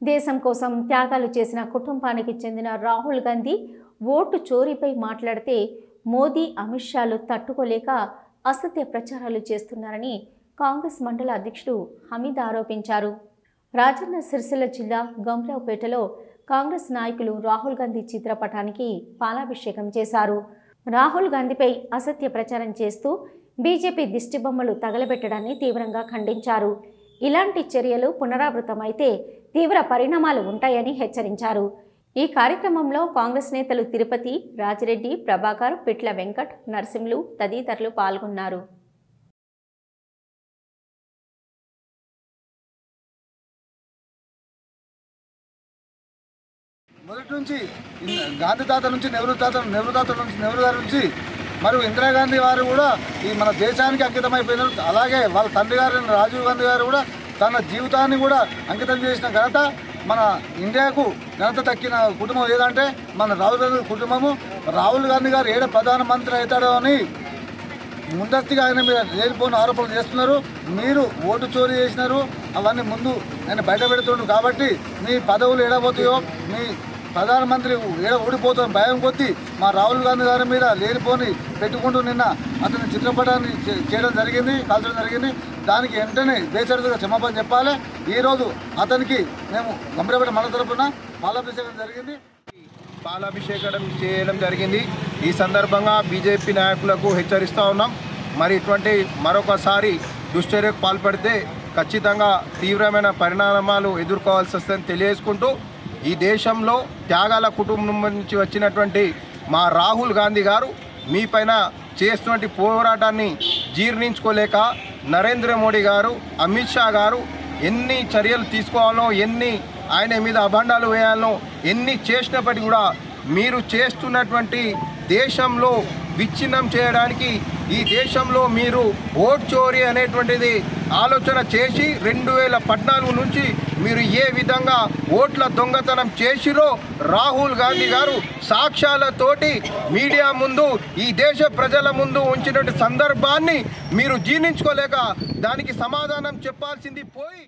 దేశం కోసం త్యాగాలు చేసిన కుటుంబానికి చెందిన రాహుల్ గాంధీ ఓటు చోరీపై మాట్లాడితే మోదీ అమిత్ షాలు తట్టుకోలేక అసత్య ప్రచారాలు చేస్తున్నారని కాంగ్రెస్ మండల అధ్యక్షుడు హమీద్ ఆరోపించారు. రాజన్న సిరిసిల్ల జిల్లా గంభీరావుపేటలో కాంగ్రెస్ నాయకులు రాహుల్ గాంధీ చిత్రపటానికి పాలాభిషేకం చేశారు. రాహుల్ గాంధీపై అసత్య ప్రచారం చేస్తూ బీజేపీ దిష్టిబొమ్మలు తగలబెట్టడాన్ని తీవ్రంగా ఖండించారు. ఇలాంటి చర్యలు పునరావృతమైతే తీవ్ర పరిణామాలు ఉంటాయని హెచ్చరించారు. ఈ కార్యక్రమంలో కాంగ్రెస్ నేతలు తిరుపతి, రాజిరెడ్డి, ప్రభాకర్, పిట్ల వెంకట్, నరసింహులు తదితరులు పాల్గొన్నారు. మొదటి నుంచి గాంధీ తాత నుంచి నెహ్రూ గారి నుంచి మరియు ఇందిరాగాంధీ వారు కూడా ఈ మన దేశానికి అంకితమైపోయినారు. అలాగే వాళ్ళ తండ్రి గారు రాజీవ్ గాంధీ గారు కూడా తన జీవితాన్ని కూడా అంకితం చేసిన ఘనత మన ఇండియాకు ఘనత దక్కిన కుటుంబం ఏదంటే మన రాహుల్ గాంధీ కుటుంబము. రాహుల్ గాంధీ గారు ఏడ ప్రధానమంత్రి అవుతాడో అని ముందస్తుగా ఆయన మీద లేనిపోయిన ఆరోపణలు చేస్తున్నారు. మీరు ఓటు చోరీ చేసినారు, అవన్నీ ముందు ఆయన బయట పెడుతుండ్రు. కాబట్టి మీ పదవులు ఏడబోతాయో, మీ ప్రధానమంత్రి ఏడ ఓడిపోతాం భయం కొద్దీ మా రాహుల్ గాంధీ గారి మీద లేనిపోని పెట్టుకుంటూ నిన్న అతని చిత్రపటాన్ని చేయడం జరిగింది, కాల్చడం జరిగింది. దానికి వెంటనే బేసరిగా క్షమాపణ చెప్పాలి. ఈరోజు అతనికి మేము గంభీరపేట మండల తరఫున పాలాభిషేకం జరిగింది. పాలాభిషేకం చేయడం జరిగింది. ఈ సందర్భంగా బీజేపీ నాయకులకు హెచ్చరిస్తూ ఉన్నాం. మరి ఇటువంటి మరొకసారి దుశ్చర్యకు పాల్పడితే ఖచ్చితంగా తీవ్రమైన పరిణామాలు ఎదుర్కోవాల్సి వస్తుందని తెలియజేసుకుంటూ, ఈ దేశంలో త్యాగాల కుటుంబం నుంచి వచ్చినటువంటి మా రాహుల్ గాంధీ గారు మీపైన చేస్తున్నటువంటి పోరాటాన్ని జీర్ణించుకోలేక నరేంద్ర మోడీ గారు, అమిత్ షా గారు ఎన్ని చర్యలు తీసుకోవాలో, ఎన్ని ఆయన మీద అభండాలు వేయాలనో ఎన్ని చేసినప్పటికీ కూడా మీరు చేస్తున్నటువంటి దేశంలో విచ్ఛిన్నం చేయడానికి, ఈ దేశంలో మీరు ఓట్ చోరీ అనేటువంటిది ఆలోచన చేసి 2014 నుంచి మీరు ఏ విధంగా ఓట్ల దొంగతనం చేసిరో రాహుల్ గాంధీ గారు సాక్ష్యాలతోటి మీడియా ముందు, ఈ దేశ ప్రజల ముందు ఉంచినటువంటి సందర్భాన్ని మీరు జీర్ణించుకోలేక దానికి సమాధానం చెప్పాల్సింది పోయి